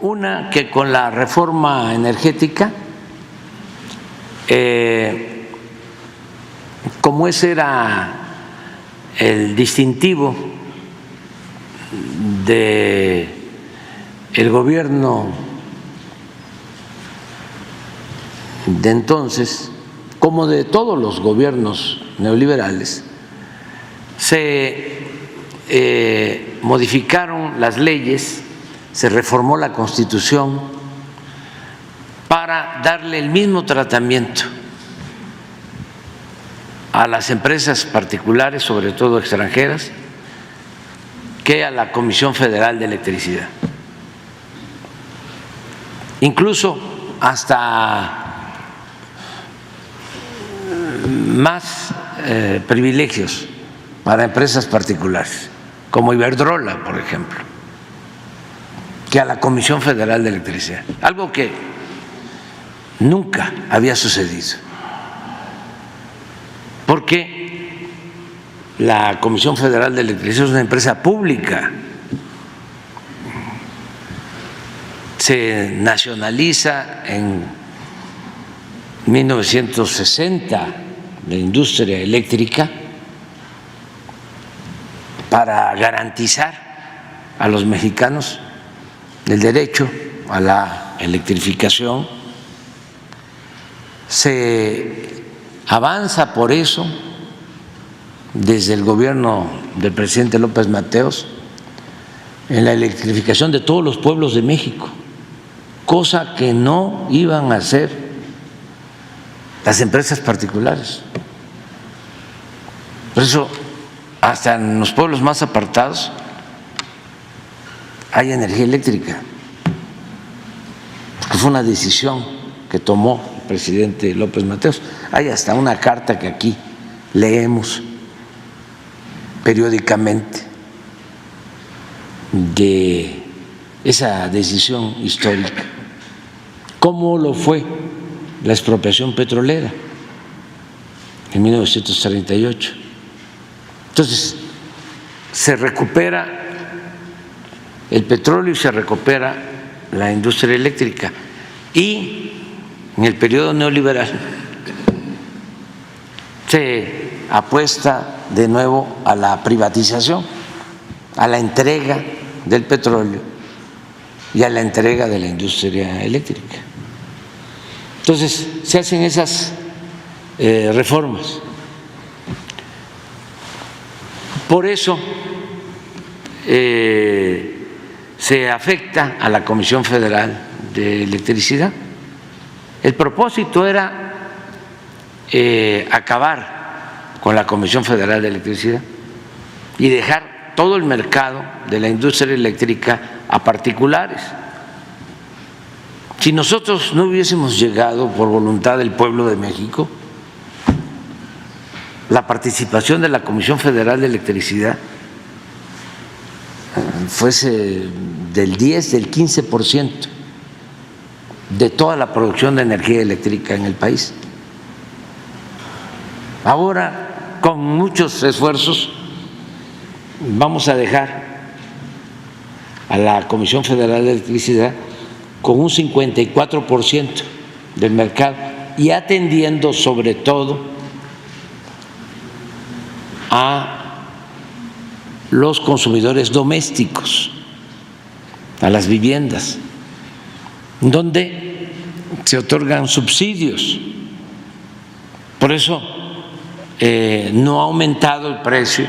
Una, que con la reforma energética, como ese era el distintivo del gobierno de entonces, como de todos los gobiernos neoliberales, se modificaron las leyes, se reformó la Constitución para darle el mismo tratamiento a las empresas particulares, sobre todo extranjeras, que a la Comisión Federal de Electricidad. Incluso hasta más privilegios para empresas particulares, como Iberdrola, por ejemplo, que a la Comisión Federal de Electricidad, algo que nunca había sucedido, porque la Comisión Federal de Electricidad es una empresa pública, se nacionaliza en 1960 la industria eléctrica para garantizar a los mexicanos el derecho a la electrificación. Se avanza por eso desde el gobierno del presidente López Mateos en la electrificación de todos los pueblos de México, cosa que no iban a hacer las empresas particulares. Por eso, hasta en los pueblos más apartados hay energía eléctrica, porque fue una decisión que tomó el presidente López Mateos. Hay hasta una carta que aquí leemos periódicamente de esa decisión histórica, cómo lo fue la expropiación petrolera en 1938. Entonces, se recupera el petróleo y se recupera la industria eléctrica. Y en el periodo neoliberal se apuesta de nuevo a la privatización, a la entrega del petróleo y a la entrega de la industria eléctrica. Entonces, se hacen esas reformas. Por eso se afecta a la Comisión Federal de Electricidad. El propósito era acabar con la Comisión Federal de Electricidad y dejar todo el mercado de la industria eléctrica a particulares. Si nosotros no hubiésemos llegado por voluntad del pueblo de México, la participación de la Comisión Federal de Electricidad fuese del 10, del 15% de toda la producción de energía eléctrica en el país. Ahora, con muchos esfuerzos, vamos a dejar a la Comisión Federal de Electricidad con un 54% del mercado y atendiendo sobre todo a los consumidores domésticos, a las viviendas, donde se otorgan subsidios. Por eso no ha aumentado el precio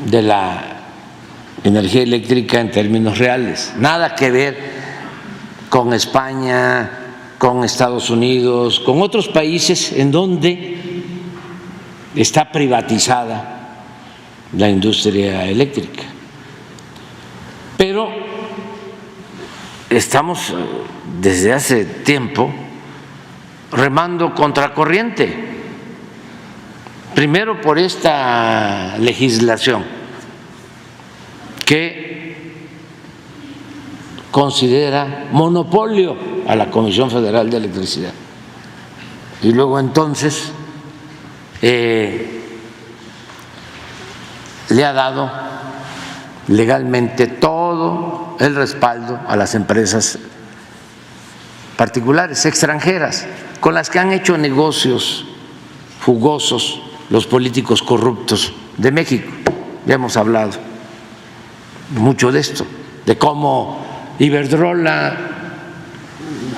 de la energía eléctrica en términos reales, nada que ver con España, con Estados Unidos, con otros países en donde está privatizada la industria eléctrica. Pero estamos desde hace tiempo remando contracorriente, primero por esta legislación que considera monopolio a la Comisión Federal de Electricidad y luego entonces le ha dado legalmente todo el respaldo a las empresas particulares, extranjeras, con las que han hecho negocios jugosos los políticos corruptos de México. Ya hemos hablado mucho de esto, de cómo Iberdrola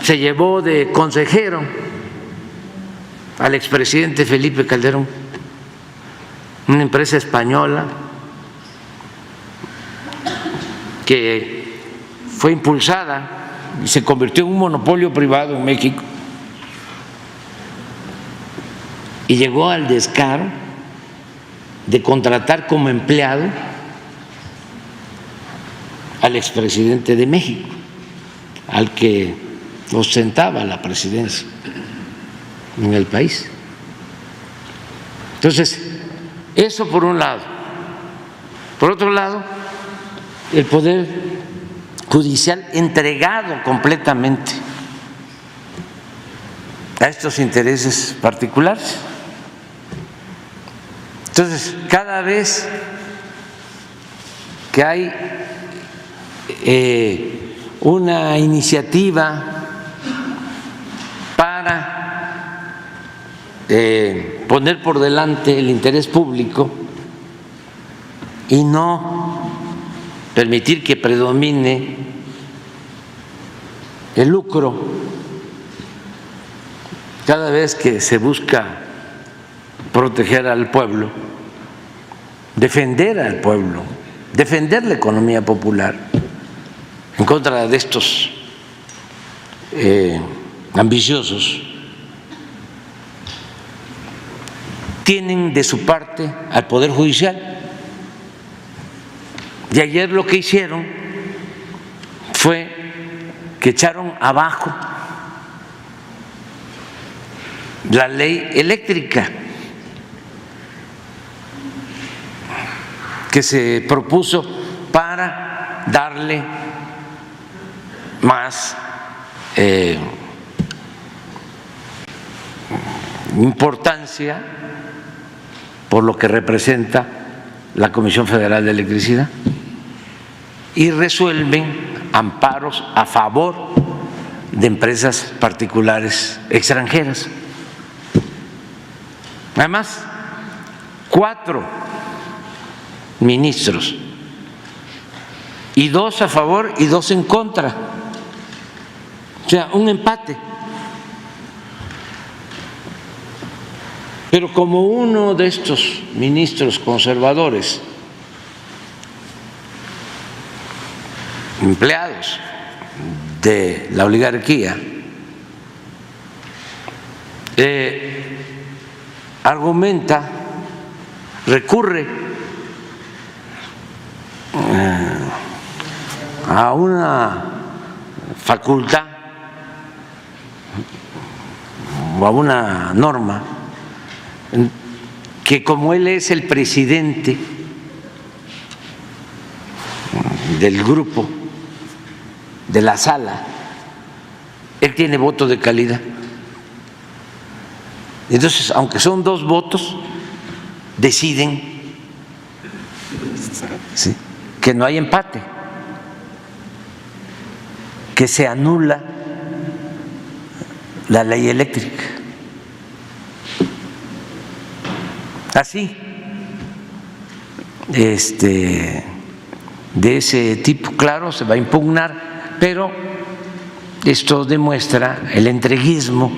se llevó de consejero al expresidente Felipe Calderón, una empresa española que fue impulsada y se convirtió en un monopolio privado en México, y llegó al descaro de contratar como empleado al expresidente de México, al que ostentaba la presidencia en el país. Entonces, eso por un lado. Por otro lado, el Poder Judicial entregado completamente a estos intereses particulares. Entonces, cada vez que hay una iniciativa para poner por delante el interés público y no permitir que predomine el lucro, cada vez que se busca proteger al pueblo, defender al pueblo, defender la economía popular en contra de estos ambiciosos, tienen de su parte al Poder Judicial. Y ayer lo que hicieron fue que echaron abajo la ley eléctrica que se propuso para darle más importancia por lo que representa la Comisión Federal de Electricidad, y resuelven amparos a favor de empresas particulares extranjeras. Además, 4 ministros, y 2 a favor y 2 en contra, o sea, un empate. Pero como uno de estos ministros conservadores, empleados de la oligarquía, argumenta, recurre a una facultad o a una norma que, como él es el presidente del grupo, de la sala, él tiene voto de calidad. Entonces, aunque son 2 votos, deciden, ¿sí?, que no hay empate, que se anula la ley eléctrica. Así, de ese tipo, claro, se va a impugnar, pero esto demuestra el entreguismo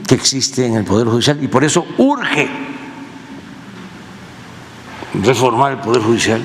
que existe en el Poder Judicial, y por eso urge reformar el Poder Judicial.